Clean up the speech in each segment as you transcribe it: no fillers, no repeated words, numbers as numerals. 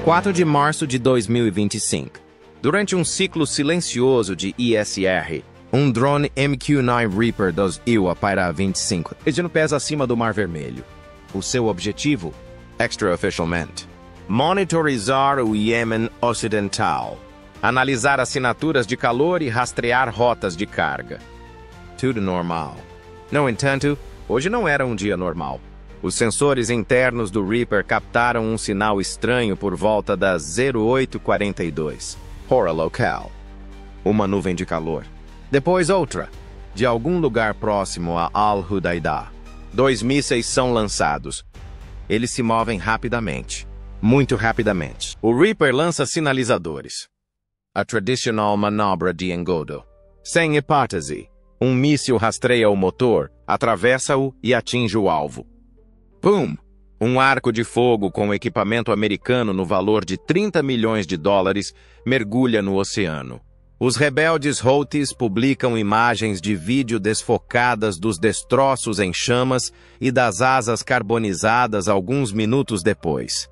4 de março de 2025. Durante um ciclo silencioso de ISR, um drone MQ-9 Reaper dos Iowa paira 25 pés acima do Mar Vermelho. O seu objetivo? Extraoficialmente, monitorizar o Iêmen Ocidental, analisar assinaturas de calor e rastrear rotas de carga. Tudo normal. No entanto, hoje não era um dia normal. Os sensores internos do Reaper captaram um sinal estranho por volta das 08:42, hora local. Uma nuvem de calor. Depois outra, de algum lugar próximo a Al-Hudaidah. 2 mísseis são lançados. Eles se movem rapidamente. Muito rapidamente. O Reaper lança sinalizadores. A tradicional manobra de engodo. Sem hipótese, um míssil rastreia o motor, atravessa-o e atinge o alvo. Pum! Um arco de fogo com equipamento americano no valor de $30 milhões mergulha no oceano. Os rebeldes Houthis publicam imagens de vídeo desfocadas dos destroços em chamas e das asas carbonizadas alguns minutos depois.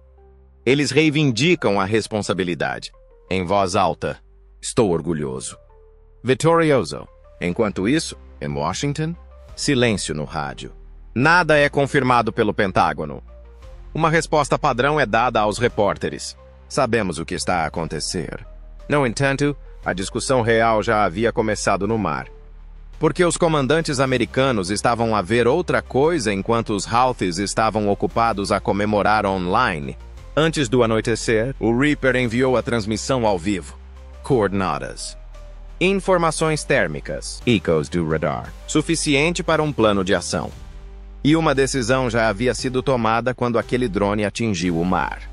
Eles reivindicam a responsabilidade. Em voz alta, estou orgulhoso. Vitorioso. Enquanto isso, em Washington, silêncio no rádio. Nada é confirmado pelo Pentágono. Uma resposta padrão é dada aos repórteres. Sabemos o que está a acontecer. No entanto, a discussão real já havia começado no mar. Porque os comandantes americanos estavam a ver outra coisa enquanto os Houthis estavam ocupados a comemorar online. Antes do anoitecer, o Reaper enviou a transmissão ao vivo. Coordenadas. Informações térmicas. Echoes do radar. Suficiente para um plano de ação. E uma decisão já havia sido tomada quando aquele drone atingiu o mar.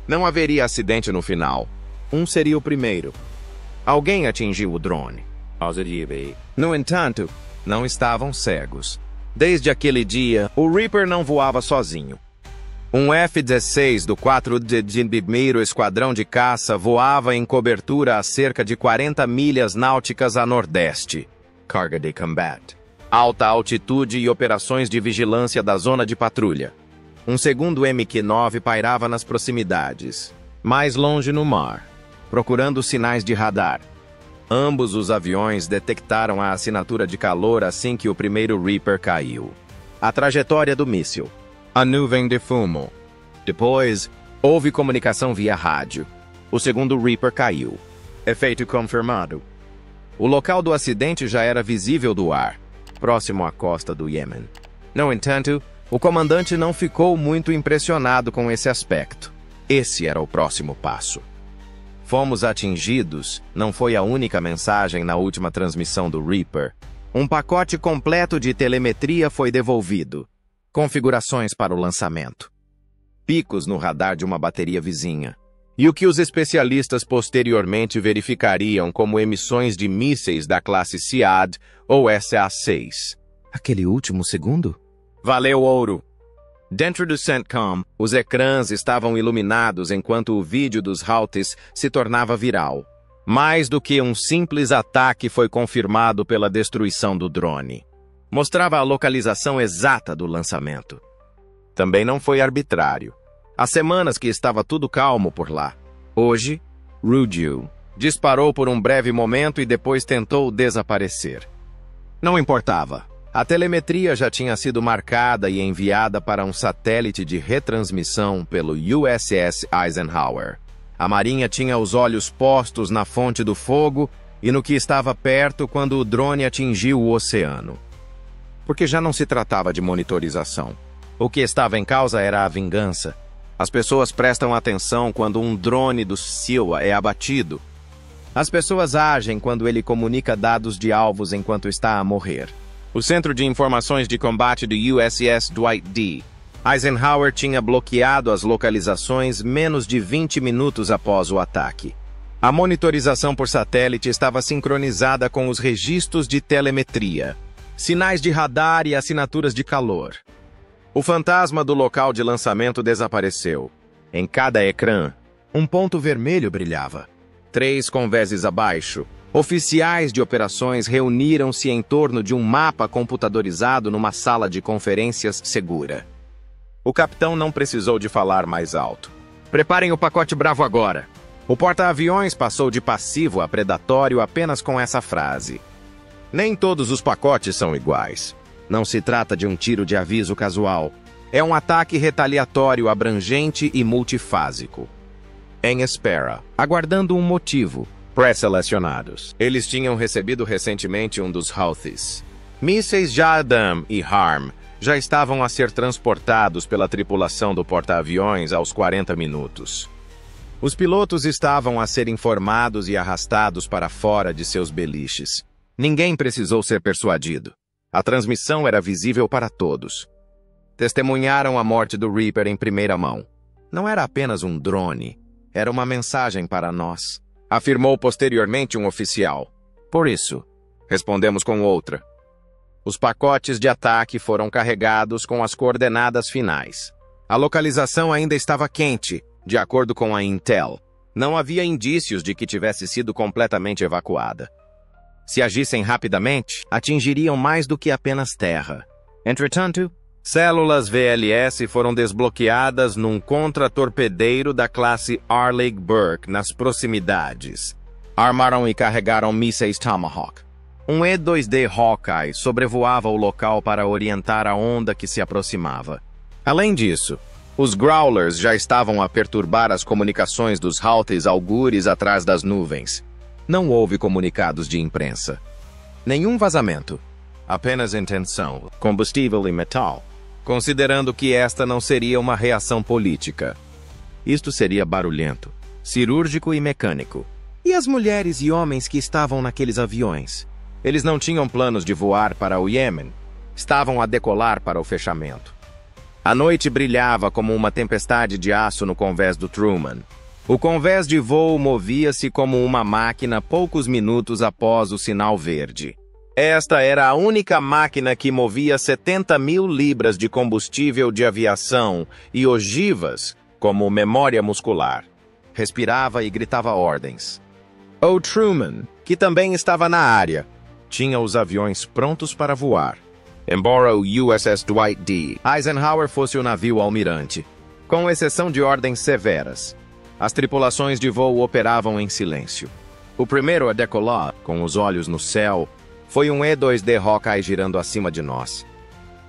Não haveria acidente no final. Um seria o primeiro. Alguém atingiu o drone. No entanto, não estavam cegos. Desde aquele dia, o Reaper não voava sozinho. Um F-16 do 41º Esquadrão de Caça voava em cobertura a cerca de 40 milhas náuticas a nordeste. Carga de combat. Alta altitude e operações de vigilância da zona de patrulha. Um segundo MQ-9 pairava nas proximidades, mais longe no mar, procurando sinais de radar. Ambos os aviões detectaram a assinatura de calor assim que o primeiro Reaper caiu. A trajetória do míssil. A nuvem de fumo. Depois, houve comunicação via rádio. O segundo Reaper caiu. Efeito confirmado. O local do acidente já era visível do ar, próximo à costa do Iêmen. No entanto, o comandante não ficou muito impressionado com esse aspecto. Esse era o próximo passo. Fomos atingidos não foi a única mensagem na última transmissão do Reaper. Um pacote completo de telemetria foi devolvido. Configurações para o lançamento. Picos no radar de uma bateria vizinha. E o que os especialistas posteriormente verificariam como emissões de mísseis da classe SEAD ou SA-6. Aquele último segundo? Valeu ouro! Dentro do CENTCOM, os ecrãs estavam iluminados enquanto o vídeo dos Houthis se tornava viral. Mais do que um simples ataque foi confirmado pela destruição do drone. Mostrava a localização exata do lançamento. Também não foi arbitrário. Há semanas que estava tudo calmo por lá. Hoje, Ruju disparou por um breve momento e depois tentou desaparecer. Não importava. A telemetria já tinha sido marcada e enviada para um satélite de retransmissão pelo USS Eisenhower. A Marinha tinha os olhos postos na fonte do fogo e no que estava perto quando o drone atingiu o oceano. Porque já não se tratava de monitorização. O que estava em causa era a vingança. As pessoas prestam atenção quando um drone do SEAL é abatido. As pessoas agem quando ele comunica dados de alvos enquanto está a morrer. O Centro de Informações de Combate do USS Dwight D. Eisenhower tinha bloqueado as localizações menos de 20 minutos após o ataque. A monitorização por satélite estava sincronizada com os registros de telemetria, sinais de radar e assinaturas de calor. O fantasma do local de lançamento desapareceu. Em cada ecrã, um ponto vermelho brilhava. 3 convéses abaixo, oficiais de operações reuniram-se em torno de um mapa computadorizado numa sala de conferências segura. O capitão não precisou de falar mais alto. Preparem o pacote Bravo agora. O porta-aviões passou de passivo a predatório apenas com essa frase. Nem todos os pacotes são iguais. Não se trata de um tiro de aviso casual. É um ataque retaliatório abrangente e multifásico. Em espera, aguardando um motivo, pré-selecionados. Eles tinham recebido recentemente um dos Houthis. Mísseis Jadam e Harm já estavam a ser transportados pela tripulação do porta-aviões aos 40 minutos. Os pilotos estavam a ser informados e arrastados para fora de seus beliches. Ninguém precisou ser persuadido. A transmissão era visível para todos. Testemunharam a morte do Reaper em primeira mão. Não era apenas um drone, era uma mensagem para nós, afirmou posteriormente um oficial. Por isso, respondemos com outra. Os pacotes de ataque foram carregados com as coordenadas finais. A localização ainda estava quente, de acordo com a Intel. Não havia indícios de que tivesse sido completamente evacuada. Se agissem rapidamente, atingiriam mais do que apenas terra. Entretanto, células VLS foram desbloqueadas num contra-torpedeiro da classe Arleigh Burke nas proximidades. Armaram e carregaram mísseis Tomahawk. Um E-2D Hawkeye sobrevoava o local para orientar a onda que se aproximava. Além disso, os Growlers já estavam a perturbar as comunicações dos Houthis algures atrás das nuvens. Não houve comunicados de imprensa. Nenhum vazamento. Apenas intenção, combustível e metal. Considerando que esta não seria uma reação política. Isto seria barulhento, cirúrgico e mecânico. E as mulheres e homens que estavam naqueles aviões? Eles não tinham planos de voar para o Iêmen. Estavam a decolar para o fechamento. A noite brilhava como uma tempestade de aço no convés do Truman. O convés de voo movia-se como uma máquina poucos minutos após o sinal verde. Esta era a única máquina que movia 70.000 libras de combustível de aviação e ogivas como memória muscular. Respirava e gritava ordens. O Truman, que também estava na área, tinha os aviões prontos para voar. Embora o USS Dwight D. Eisenhower fosse o navio almirante, com exceção de ordens severas, as tripulações de voo operavam em silêncio. O primeiro a decolar, com os olhos no céu, foi um E-2D Hawkeye girando acima de nós.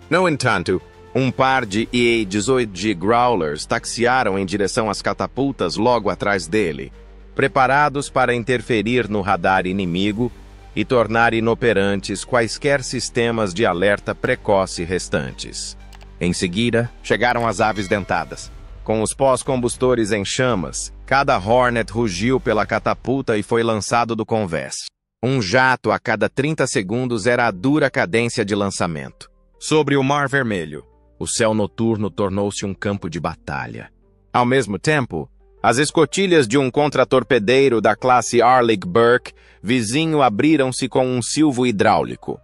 No entanto, um par de EA-18G Growlers taxiaram em direção às catapultas logo atrás dele, preparados para interferir no radar inimigo e tornar inoperantes quaisquer sistemas de alerta precoce restantes. Em seguida, chegaram as aves dentadas. Com os pós-combustores em chamas, cada Hornet rugiu pela catapulta e foi lançado do convés. Um jato a cada 30 segundos era a dura cadência de lançamento. Sobre o Mar Vermelho, o céu noturno tornou-se um campo de batalha. Ao mesmo tempo, as escotilhas de um contratorpedeiro da classe Arleigh Burke vizinho abriram-se com um silvo hidráulico.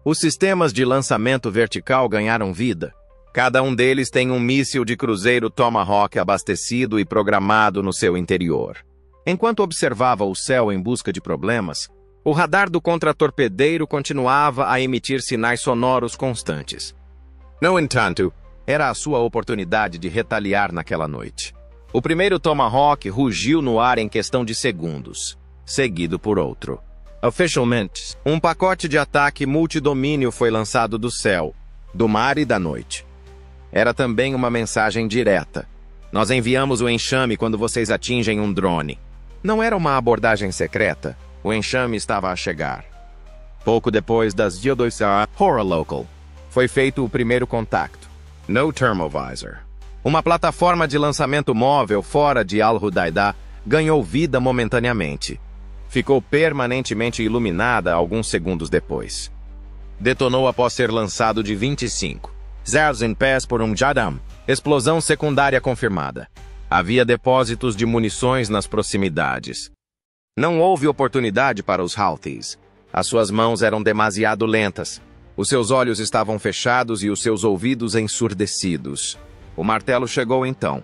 Os sistemas de lançamento vertical ganharam vida. Cada um deles tem um míssil de cruzeiro Tomahawk abastecido e programado no seu interior. Enquanto observava o céu em busca de problemas, o radar do contratorpedeiro continuava a emitir sinais sonoros constantes. No entanto, era a sua oportunidade de retaliar naquela noite. O primeiro Tomahawk rugiu no ar em questão de segundos, seguido por outro. Oficialmente, um pacote de ataque multidomínio foi lançado do céu, do mar e da noite. Era também uma mensagem direta. Nós enviamos o enxame quando vocês atingem um drone. Não era uma abordagem secreta. O enxame estava a chegar. Pouco depois das 2 Horror Local, foi feito o primeiro contacto. No Thermovisor. Uma plataforma de lançamento móvel fora de Al-Hudaidah ganhou vida momentaneamente. Ficou permanentemente iluminada alguns segundos depois. Detonou após ser lançado de 25. Zeros em pés por um Jadam. Explosão secundária confirmada. Havia depósitos de munições nas proximidades. Não houve oportunidade para os Houthis. As suas mãos eram demasiado lentas. Os seus olhos estavam fechados e os seus ouvidos ensurdecidos. O martelo chegou então.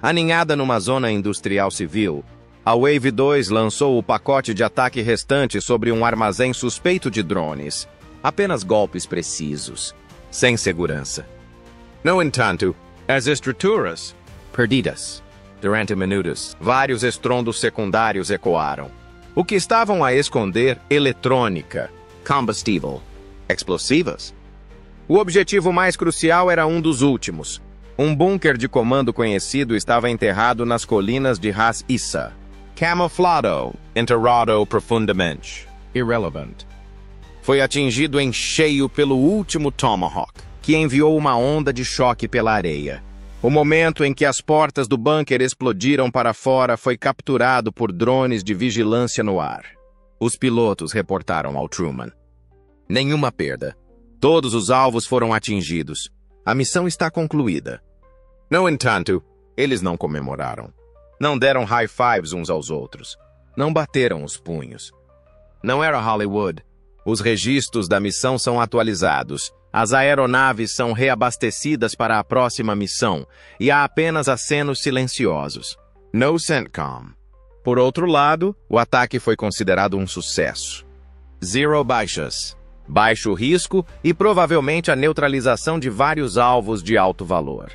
Aninhada numa zona industrial civil, a Wave 2 lançou o pacote de ataque restante sobre um armazém suspeito de drones. Apenas golpes precisos, sem segurança. No entanto, as estruturas perdidas Durante minutos, vários estrondos secundários ecoaram. O que estavam a esconder? Eletrônica, combustível, explosivas. O objetivo mais crucial era um dos últimos. Um bunker de comando conhecido estava enterrado nas colinas de Ras Issa. Camuflado, enterrado profundamente. Irrelevant. Foi atingido em cheio pelo último Tomahawk, que enviou uma onda de choque pela areia. O momento em que as portas do bunker explodiram para fora foi capturado por drones de vigilância no ar. Os pilotos reportaram ao Truman. Nenhuma perda. Todos os alvos foram atingidos. A missão está concluída. No entanto, eles não comemoraram. Não deram high fives uns aos outros. Não bateram os punhos. Não era Hollywood. Os registros da missão são atualizados. As aeronaves são reabastecidas para a próxima missão e há apenas acenos silenciosos. No CENTCOM. Por outro lado, o ataque foi considerado um sucesso. Zero baixas. Baixo risco e provavelmente a neutralização de vários alvos de alto valor.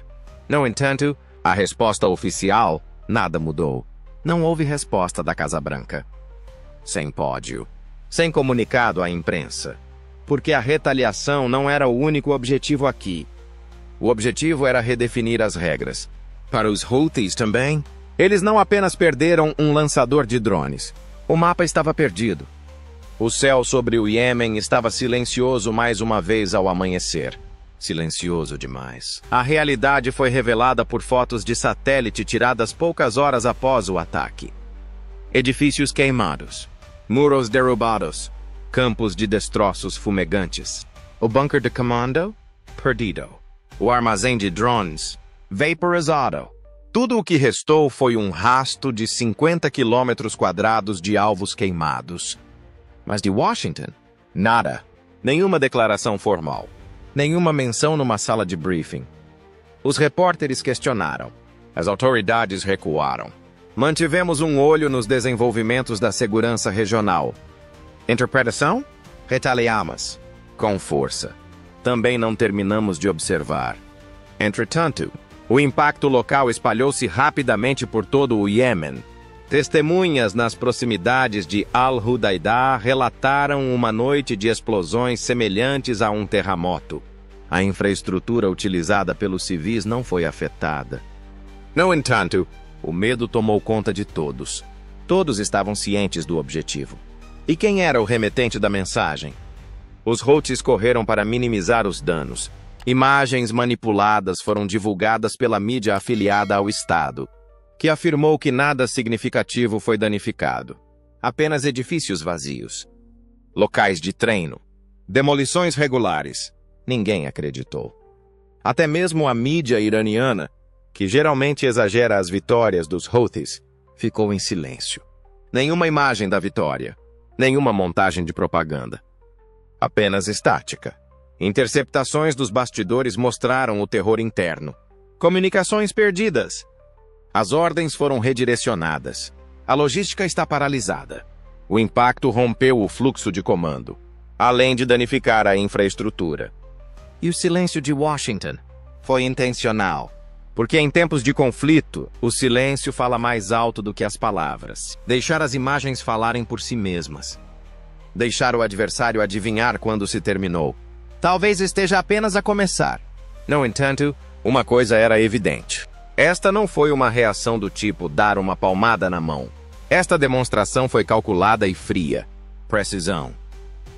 No entanto, a resposta oficial, nada mudou. Não houve resposta da Casa Branca. Sem pódio. Sem comunicado à imprensa. Porque a retaliação não era o único objetivo aqui. O objetivo era redefinir as regras. Para os Houthis também, eles não apenas perderam um lançador de drones. O mapa estava perdido. O céu sobre o Iêmen estava silencioso mais uma vez ao amanhecer. Silencioso demais. A realidade foi revelada por fotos de satélite tiradas poucas horas após o ataque. Edifícios queimados. Muros derrubados. Campos de destroços fumegantes. O bunker de comando? Perdido. O armazém de drones? Vaporizado. Tudo o que restou foi um rasto de 50 quilômetros quadrados de alvos queimados. Mas de Washington? Nada. Nenhuma declaração formal. Nenhuma menção numa sala de briefing. Os repórteres questionaram. As autoridades recuaram. Mantivemos um olho nos desenvolvimentos da segurança regional. Interpretação? Retaliamos. Com força. Também não terminamos de observar. Entretanto, o impacto local espalhou-se rapidamente por todo o Iêmen. Testemunhas nas proximidades de Al-Hudaidah relataram uma noite de explosões semelhantes a um terremoto. A infraestrutura utilizada pelos civis não foi afetada. No entanto, o medo tomou conta de todos. Todos estavam cientes do objetivo. E quem era o remetente da mensagem? Os Houthis correram para minimizar os danos. Imagens manipuladas foram divulgadas pela mídia afiliada ao Estado, que afirmou que nada significativo foi danificado. Apenas edifícios vazios. Locais de treino. Demolições regulares. Ninguém acreditou. Até mesmo a mídia iraniana, que geralmente exagera as vitórias dos Houthis, ficou em silêncio. Nenhuma imagem da vitória. Nenhuma montagem de propaganda. Apenas estática. Interceptações dos bastidores mostraram o terror interno. Comunicações perdidas. As ordens foram redirecionadas. A logística está paralisada. O impacto rompeu o fluxo de comando, além de danificar a infraestrutura. E o silêncio de Washington foi intencional. Porque em tempos de conflito, o silêncio fala mais alto do que as palavras. Deixar as imagens falarem por si mesmas. Deixar o adversário adivinhar quando se terminou. Talvez esteja apenas a começar. No entanto, uma coisa era evidente. Esta não foi uma reação do tipo dar uma palmada na mão. Esta demonstração foi calculada e fria. Precisão.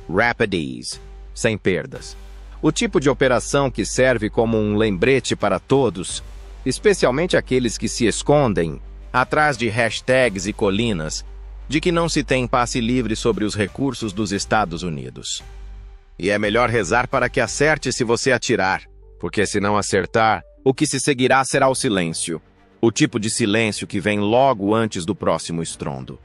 Rapid ease. Sem perdas. O tipo de operação que serve como um lembrete para todos, especialmente aqueles que se escondem atrás de hashtags e colinas, de que não se tem passe livre sobre os recursos dos Estados Unidos. E é melhor rezar para que acerte se você atirar, porque se não acertar, o que se seguirá será o silêncio. O tipo de silêncio que vem logo antes do próximo estrondo.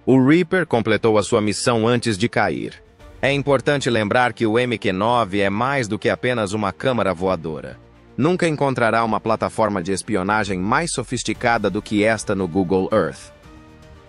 O Reaper completou a sua missão antes de cair. É importante lembrar que o MQ-9 é mais do que apenas uma câmara voadora. Nunca encontrará uma plataforma de espionagem mais sofisticada do que esta no Google Earth.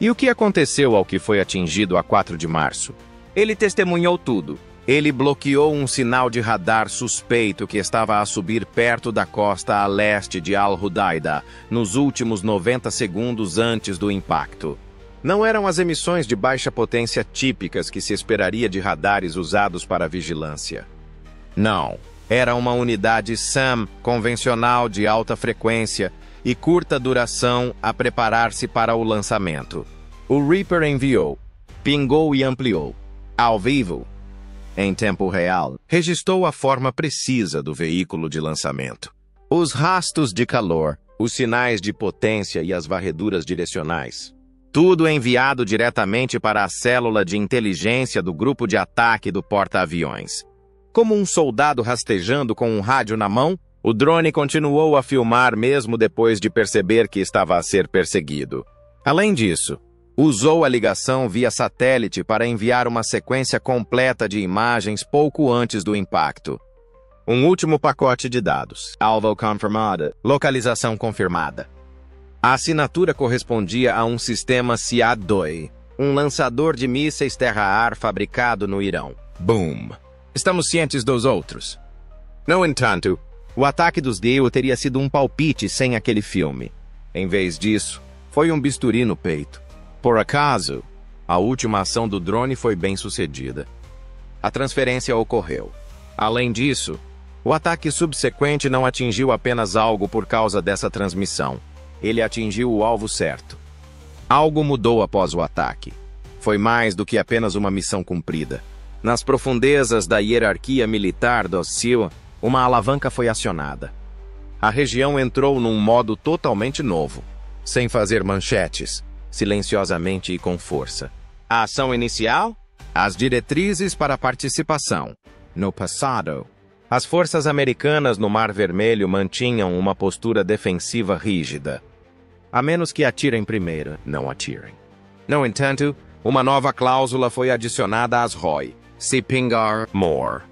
E o que aconteceu ao que foi atingido a 4 de março? Ele testemunhou tudo. Ele bloqueou um sinal de radar suspeito que estava a subir perto da costa a leste de Al-Hudaida nos últimos 90 segundos antes do impacto. Não eram as emissões de baixa potência típicas que se esperaria de radares usados para vigilância. Não, era uma unidade SAM convencional de alta frequência e curta duração a preparar-se para o lançamento. O Reaper enviou, pingou e ampliou, ao vivo, em tempo real, registrou a forma precisa do veículo de lançamento. Os rastros de calor, os sinais de potência e as varreduras direcionais. Tudo enviado diretamente para a célula de inteligência do grupo de ataque do porta-aviões. Como um soldado rastejando com um rádio na mão, o drone continuou a filmar mesmo depois de perceber que estava a ser perseguido. Além disso, usou a ligação via satélite para enviar uma sequência completa de imagens pouco antes do impacto. Um último pacote de dados. Alvo confirmada. Localização confirmada. A assinatura correspondia a um sistema SIAD-2, um lançador de mísseis terra-ar fabricado no Irão. Boom. Estamos cientes dos outros. No entanto, o ataque dos Dale teria sido um palpite sem aquele filme. Em vez disso, foi um bisturi no peito. Por acaso, a última ação do drone foi bem sucedida. A transferência ocorreu. Além disso, o ataque subsequente não atingiu apenas algo por causa dessa transmissão. Ele atingiu o alvo certo. Algo mudou após o ataque. Foi mais do que apenas uma missão cumprida. Nas profundezas da hierarquia militar do SEAL, uma alavanca foi acionada. A região entrou num modo totalmente novo, sem fazer manchetes, silenciosamente e com força. A ação inicial? As diretrizes para a participação. No passado, as forças americanas no Mar Vermelho mantinham uma postura defensiva rígida. A menos que atirem primeiro, não atirem. No entanto, uma nova cláusula foi adicionada às ROI, se pingar more.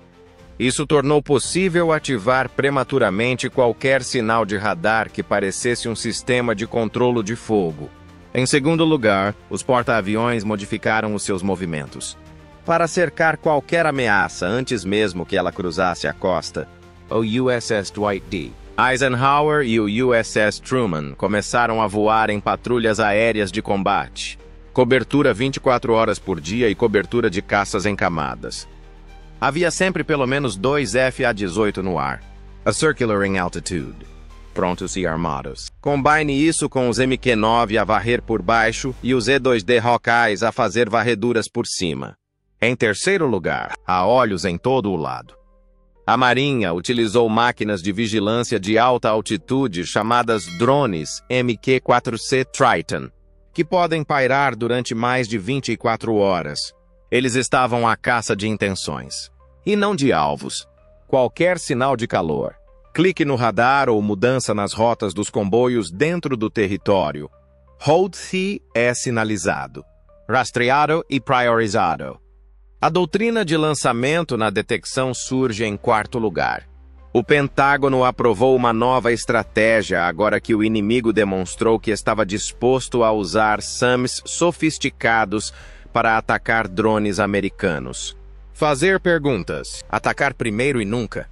Isso tornou possível ativar prematuramente qualquer sinal de radar que parecesse um sistema de controlo de fogo. Em segundo lugar, os porta-aviões modificaram os seus movimentos. Para cercar qualquer ameaça antes mesmo que ela cruzasse a costa, o USS Dwight D. Eisenhower e o USS Truman começaram a voar em patrulhas aéreas de combate, cobertura 24 horas por dia e cobertura de caças em camadas. Havia sempre pelo menos 2 FA-18 no ar, a Circulating Altitude, prontos e armados. Combine isso com os MQ-9 a varrer por baixo e os E-2D Hawkeyes a fazer varreduras por cima. Em terceiro lugar, há olhos em todo o lado. A Marinha utilizou máquinas de vigilância de alta altitude chamadas drones MQ-4C Triton, que podem pairar durante mais de 24 horas. Eles estavam à caça de intenções, e não de alvos. Qualquer sinal de calor, clique no radar ou mudança nas rotas dos comboios dentro do território. Hold-se é sinalizado, rastreado e priorizado. A doutrina de lançamento na detecção surge em quarto lugar. O Pentágono aprovou uma nova estratégia agora que o inimigo demonstrou que estava disposto a usar SAMs sofisticados para atacar drones americanos. Fazer perguntas, atacar primeiro e nunca.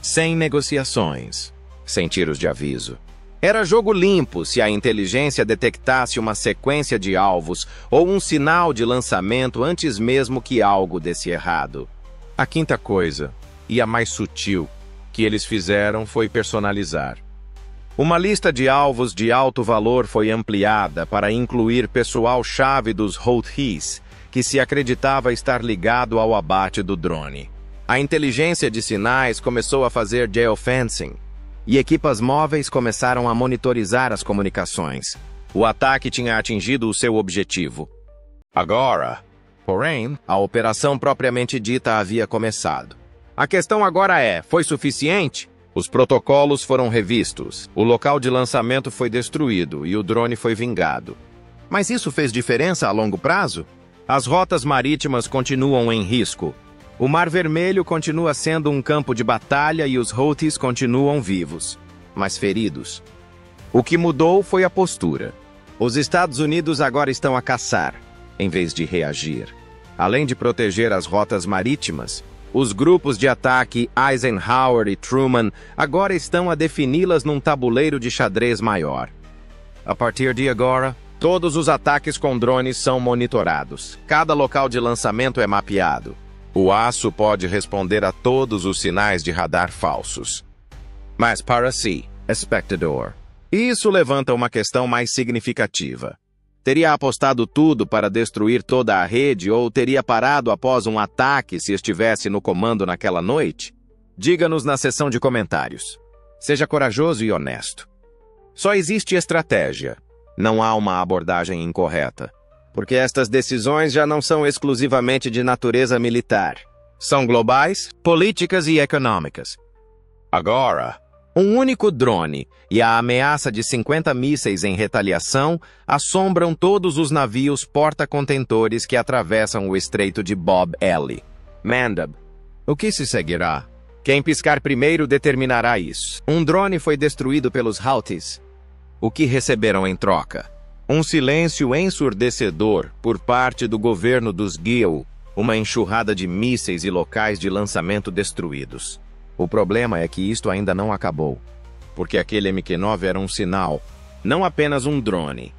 Sem negociações, sem tiros de aviso. Era jogo limpo se a inteligência detectasse uma sequência de alvos ou um sinal de lançamento antes mesmo que algo desse errado. A quinta coisa, e a mais sutil, que eles fizeram foi personalizar. Uma lista de alvos de alto valor foi ampliada para incluir pessoal-chave dos Houthis, que se acreditava estar ligado ao abate do drone. A inteligência de sinais começou a fazer geofencing, e equipas móveis começaram a monitorizar as comunicações. O ataque tinha atingido o seu objetivo. Agora, porém, a operação propriamente dita havia começado. A questão agora é, foi suficiente? Os protocolos foram revistos, o local de lançamento foi destruído e o drone foi vingado. Mas isso fez diferença a longo prazo? As rotas marítimas continuam em risco. O Mar Vermelho continua sendo um campo de batalha e os Houthis continuam vivos, mas feridos. O que mudou foi a postura. Os Estados Unidos agora estão a caçar, em vez de reagir. Além de proteger as rotas marítimas, Os grupos de ataque Eisenhower e Truman agora estão a defini-las num tabuleiro de xadrez maior. A partir de agora, todos os ataques com drones são monitorados. Cada local de lançamento é mapeado. O aço pode responder a todos os sinais de radar falsos. Mas para si, espectador, isso levanta uma questão mais significativa. Teria apostado tudo para destruir toda a rede ou teria parado após um ataque se estivesse no comando naquela noite? Diga-nos na seção de comentários. Seja corajoso e honesto. Só existe estratégia. Não há uma abordagem incorreta. Porque estas decisões já não são exclusivamente de natureza militar. São globais, políticas e econômicas. Agora, um único drone e a ameaça de 50 mísseis em retaliação assombram todos os navios porta-contentores que atravessam o Estreito de Bob Eli. Mandab. O que se seguirá? Quem piscar primeiro determinará isso. Um drone foi destruído pelos Houthis. O que receberam em troca? Um silêncio ensurdecedor por parte do governo dos GIL, uma enxurrada de mísseis e locais de lançamento destruídos. O problema é que isto ainda não acabou, porque aquele MQ-9 era um sinal, não apenas um drone.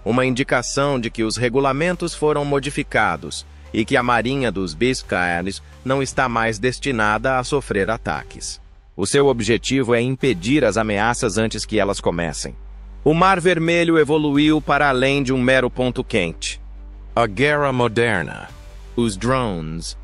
Uma indicação de que os regulamentos foram modificados e que a Marinha dos Biscaynes não está mais destinada a sofrer ataques. O seu objetivo é impedir as ameaças antes que elas comecem. O Mar Vermelho evoluiu para além de um mero ponto quente. A guerra moderna, os drones,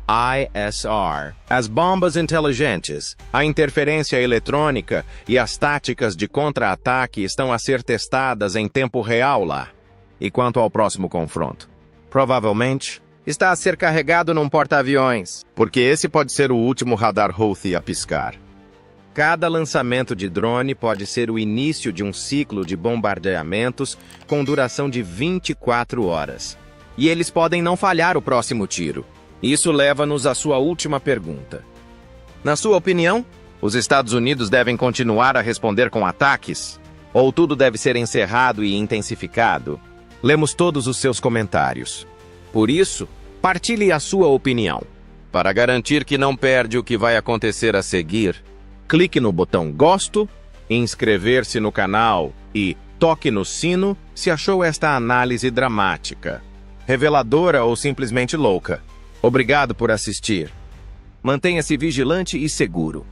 ISR, as bombas inteligentes, a interferência eletrônica e as táticas de contra-ataque estão a ser testadas em tempo real lá. E quanto ao próximo confronto? Provavelmente está a ser carregado num porta-aviões, porque esse pode ser o último radar Houthi a piscar. Cada lançamento de drone pode ser o início de um ciclo de bombardeamentos com duração de 24 horas. E eles podem não falhar o próximo tiro. Isso leva-nos à sua última pergunta. Na sua opinião, os Estados Unidos devem continuar a responder com ataques? Ou tudo deve ser encerrado e intensificado? Lemos todos os seus comentários. Por isso, partilhe a sua opinião. Para garantir que não perde o que vai acontecer a seguir, clique no botão Gosto, inscrever-se no canal e toque no sino se achou esta análise dramática, reveladora ou simplesmente louca. Obrigado por assistir. Mantenha-se vigilante e seguro.